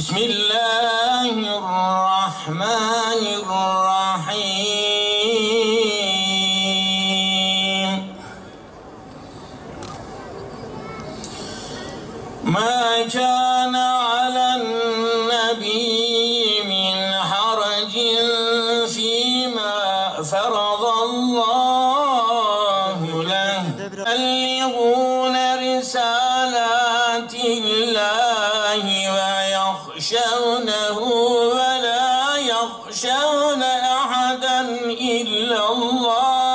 Bismillahirrahmanirrahim. Ma kana alen nebiyyi min haracin fîmâ feradallahu leh. Belligûne risâlâtillâhi ve yakhşevnehu ve la yakhşevne ahaden illallah.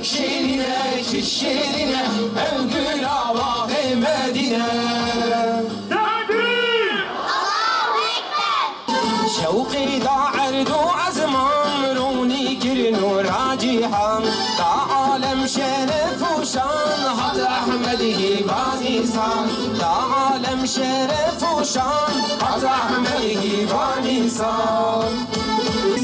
Şerine şerine öldür Allah Medine. Allahu Ekber. شوقي داعرد وعزمان روني كرن وراجحان دا عالم شرف وشان حط أحمد هباني صان دا عالم شرف وشان حط أحمد هباني صان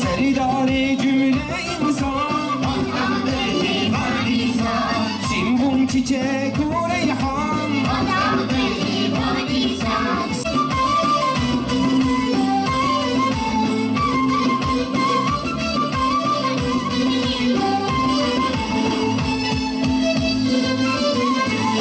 سردار cümle insan حط أحمد هباني صان Simbum çiçek ve reyhan حط أحمد هباني صان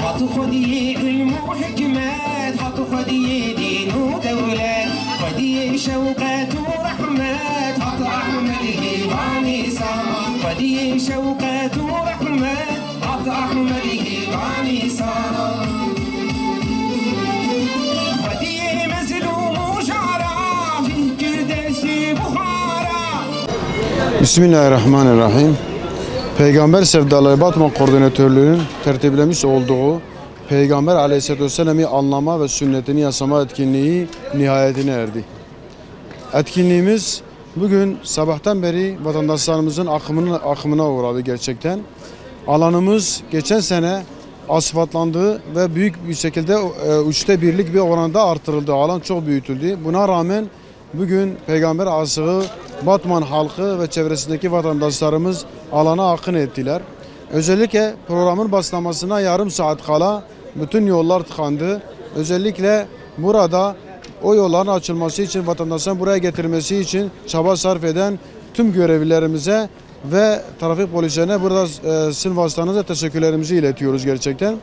حط خدي علم وحكمات حط خدي دين ودولات خدي شوقات ورحمات حط أحمد هباني صار خدي شوقات ورحمات حط أحمد هباني صار خدي مزلوم وشعرا في كرداس بخارا. Bismillahirrahmanirrahim. Peygamber Sevdaları Batman Koordinatörlüğü'nün tertiplemiş olduğu Peygamber Aleyhisselatü Vesselam'ı anlama ve sünnetini yasama etkinliği nihayetine erdi. Etkinliğimiz bugün sabahtan beri vatandaşlarımızın akımına uğradı gerçekten. Alanımız geçen sene asfaltlandı ve büyük bir şekilde 3'te 1'lik bir oranda artırıldı. Alan çok büyütüldü. Buna rağmen bugün Peygamber aşığı Batman halkı ve çevresindeki vatandaşlarımız alana akın ettiler. Özellikle programın başlamasına yarım saat kala bütün yollar tıkandı. Özellikle burada o yolların açılması için, vatandaşların buraya getirmesi için çaba sarf eden tüm görevlilerimize ve trafik polislerine burada sizin vasıtanızla teşekkürlerimizi iletiyoruz gerçekten.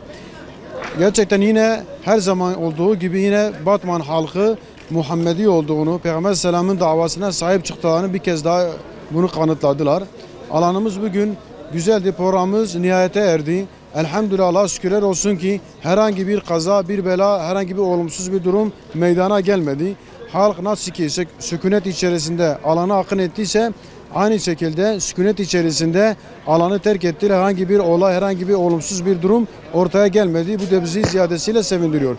Gerçekten yine her zaman olduğu gibi yine Batman halkı Muhammedi olduğunu, Peygamber Selam'ın davasına sahip çıktıklarını bir kez daha bunu kanıtladılar. Alanımız bugün güzeldi, programımız nihayete erdi. Elhamdülillah, Allah'a şükürler olsun ki herhangi bir kaza, bir bela, herhangi bir olumsuz bir durum meydana gelmedi. Halk nasıl ki sükunet içerisinde alana akın ettiyse aynı şekilde sükunet içerisinde alanı terk ettiler. Herhangi bir olay, herhangi bir olumsuz bir durum ortaya gelmedi. Bu da bizi ziyadesiyle sevindiriyor.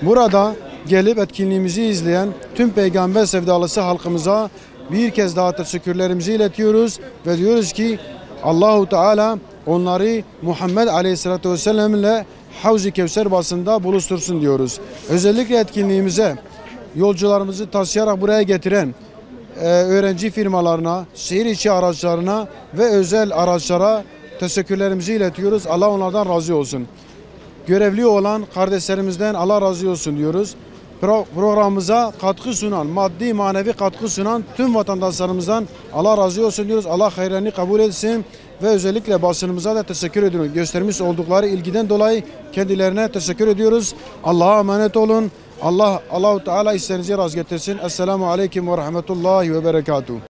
Burada gelip etkinliğimizi izleyen tüm peygamber sevdalısı halkımıza bir kez daha teşekkürlerimizi iletiyoruz ve diyoruz ki Allahu Teala onları Muhammed Aleyhisselatü Vesselam ile Havz-ı Kevser basında buluştursun diyoruz. Özellikle etkinliğimize yolcularımızı taşıyarak buraya getiren öğrenci firmalarına, şehir içi araçlarına ve özel araçlara teşekkürlerimizi iletiyoruz. Allah onlardan razı olsun. Görevli olan kardeşlerimizden Allah razı olsun diyoruz. Programımıza katkı sunan, maddi manevi katkı sunan tüm vatandaşlarımızdan Allah razı olsun diyoruz. Allah hayırlarını kabul etsin ve özellikle basınımıza da teşekkür ediyoruz. Göstermiş oldukları ilgiden dolayı kendilerine teşekkür ediyoruz. Allah'a emanet olun. Allahu Teala işlerinizi rast getirsin. Esselamu Aleyküm ve Rahmetullahi ve Berekatuhu.